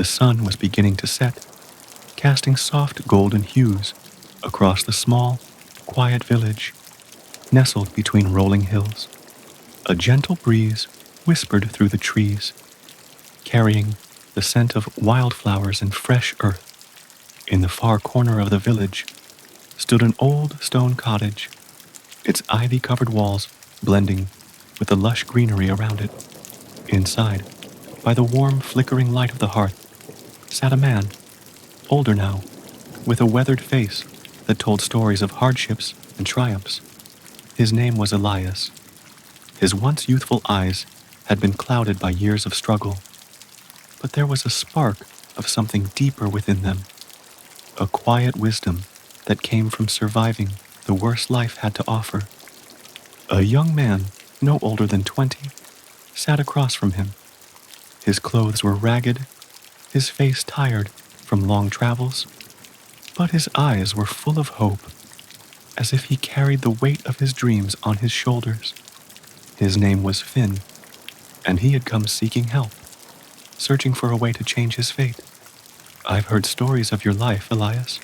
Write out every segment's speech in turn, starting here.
The sun was beginning to set, casting soft golden hues across the small, quiet village nestled between rolling hills. A gentle breeze whispered through the trees, carrying the scent of wildflowers and fresh earth. In the far corner of the village stood an old stone cottage, its ivy-covered walls blending with the lush greenery around it. Inside, by the warm, flickering light of the hearth, sat a man, older now, with a weathered face that told stories of hardships and triumphs. His name was Elias. His once youthful eyes had been clouded by years of struggle, but there was a spark of something deeper within them, a quiet wisdom that came from surviving the worst life had to offer. A young man, no older than 20, sat across from him. His clothes were ragged, his face tired from long travels, but his eyes were full of hope, as if he carried the weight of his dreams on his shoulders. His name was Finn, and he had come seeking help, searching for a way to change his fate. "I've heard stories of your life, Elias,"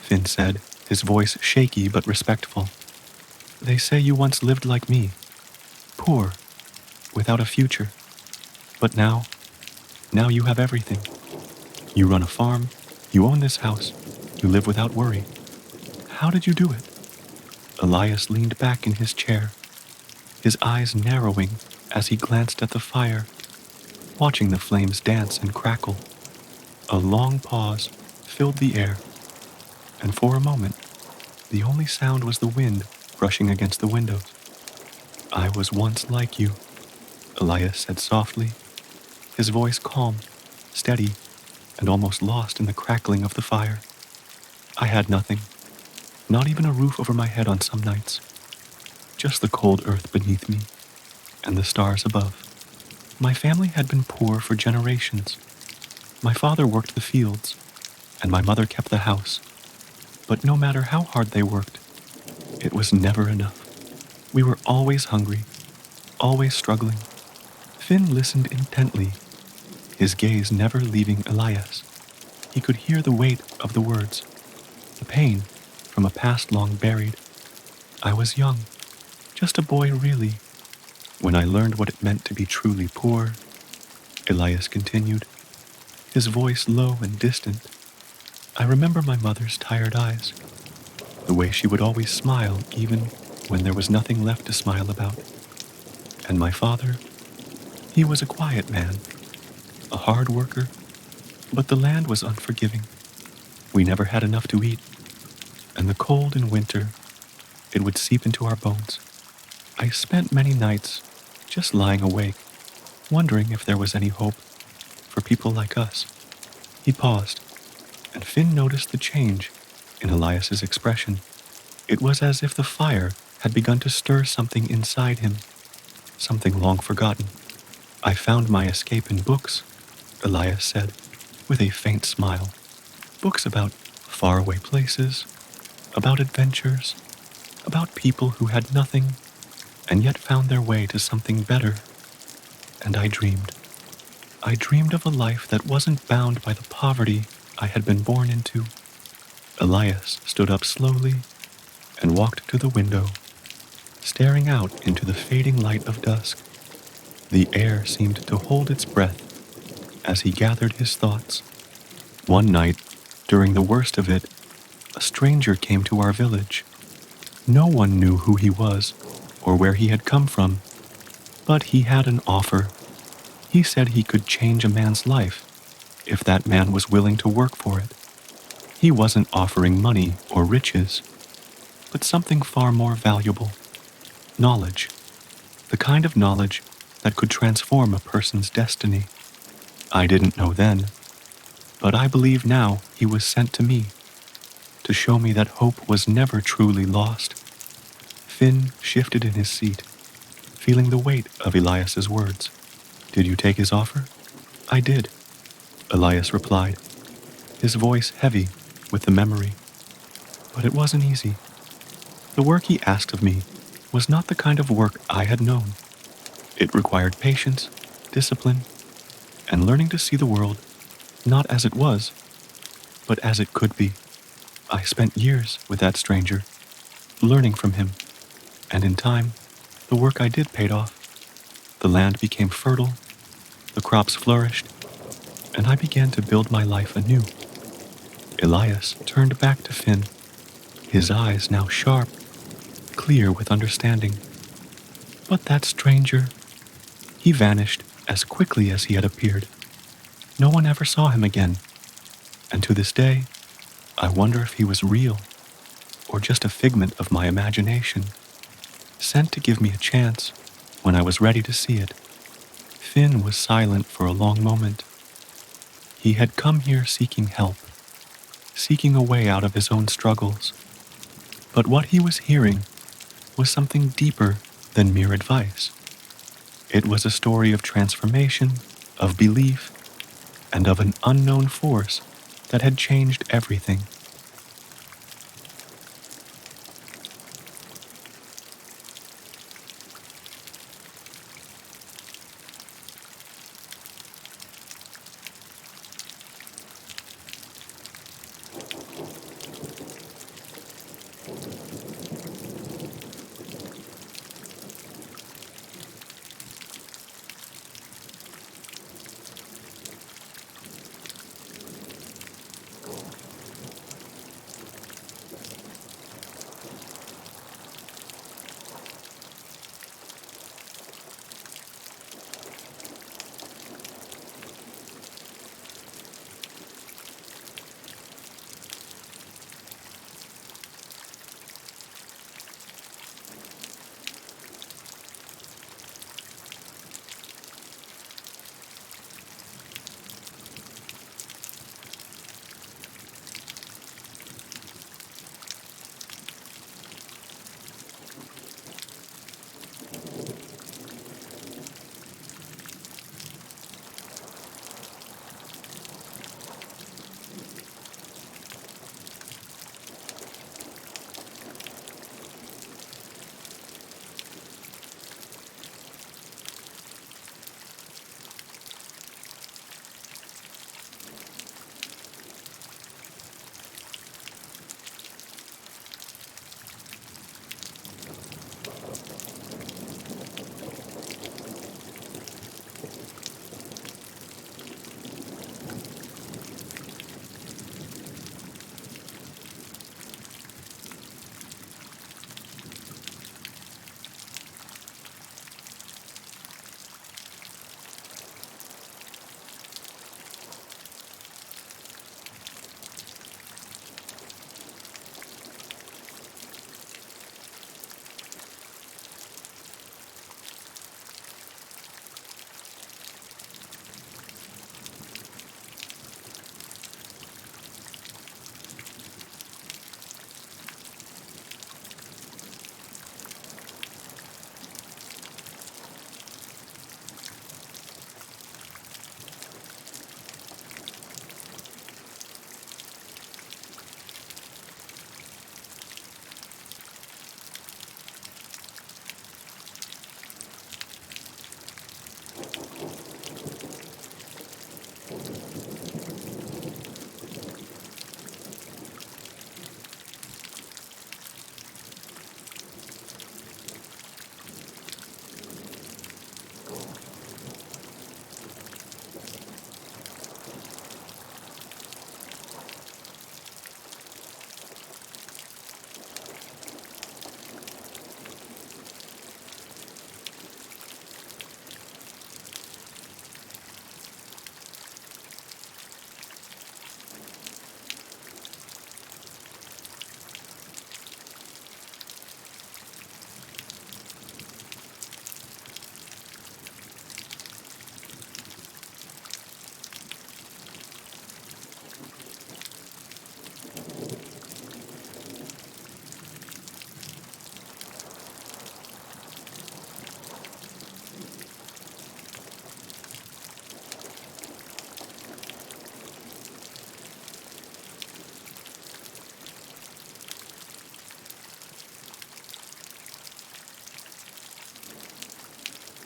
Finn said, his voice shaky but respectful. "They say you once lived like me, poor, without a future. But now you have everything. You run a farm, you own this house, you live without worry. How did you do it?" Elias leaned back in his chair, his eyes narrowing as he glanced at the fire, watching the flames dance and crackle. A long pause filled the air, and for a moment, the only sound was the wind brushing against the windows. "I was once like you," Elias said softly, his voice calm, steady, and almost lost in the crackling of the fire. "I had nothing, not even a roof over my head on some nights, just the cold earth beneath me and the stars above. My family had been poor for generations. My father worked the fields, and my mother kept the house. But no matter how hard they worked, it was never enough. We were always hungry, always struggling." Finn listened intently, his gaze never leaving Elias. He could hear the weight of the words, the pain from a past long buried. "I was young, just a boy really, when I learned what it meant to be truly poor," Elias continued, his voice low and distant. "I remember my mother's tired eyes, the way she would always smile even when there was nothing left to smile about. And my father, he was a quiet man, a hard worker, but the land was unforgiving. We never had enough to eat, and the cold in winter, it would seep into our bones. I spent many nights just lying awake, wondering if there was any hope for people like us." He paused, and Finn noticed the change in Elias's expression. It was as if the fire had begun to stir something inside him, something long forgotten. "I found my escape in books," Elias said, with a faint smile. "Books about faraway places, about adventures, about people who had nothing and yet found their way to something better. And I dreamed. I dreamed of a life that wasn't bound by the poverty I had been born into." Elias stood up slowly and walked to the window, staring out into the fading light of dusk. The air seemed to hold its breath as he gathered his thoughts. "One night, during the worst of it, a stranger came to our village. No one knew who he was or where he had come from, but he had an offer. He said he could change a man's life if that man was willing to work for it. He wasn't offering money or riches, but something far more valuable, knowledge, the kind of knowledge that could transform a person's destiny. I didn't know then, but I believe now he was sent to me, to show me that hope was never truly lost." Finn shifted in his seat, feeling the weight of Elias's words. "Did you take his offer?" "I did," Elias replied, his voice heavy with the memory. "But it wasn't easy. The work he asked of me was not the kind of work I had known. It required patience, discipline, and learning to see the world not as it was, but as it could be. I spent years with that stranger, learning from him, and in time, the work I did paid off. The land became fertile, the crops flourished, and I began to build my life anew. Elias turned back to Finn, his eyes now sharp, clear with understanding. But that stranger, he vanished as quickly as he had appeared. No one ever saw him again, and to this day, I wonder if he was real or just a figment of my imagination, sent to give me a chance when I was ready to see it. Finn was silent for a long moment. He had come here seeking help, seeking a way out of his own struggles. But what he was hearing was something deeper than mere advice. It was a story of transformation, of belief, and of an unknown force that had changed everything.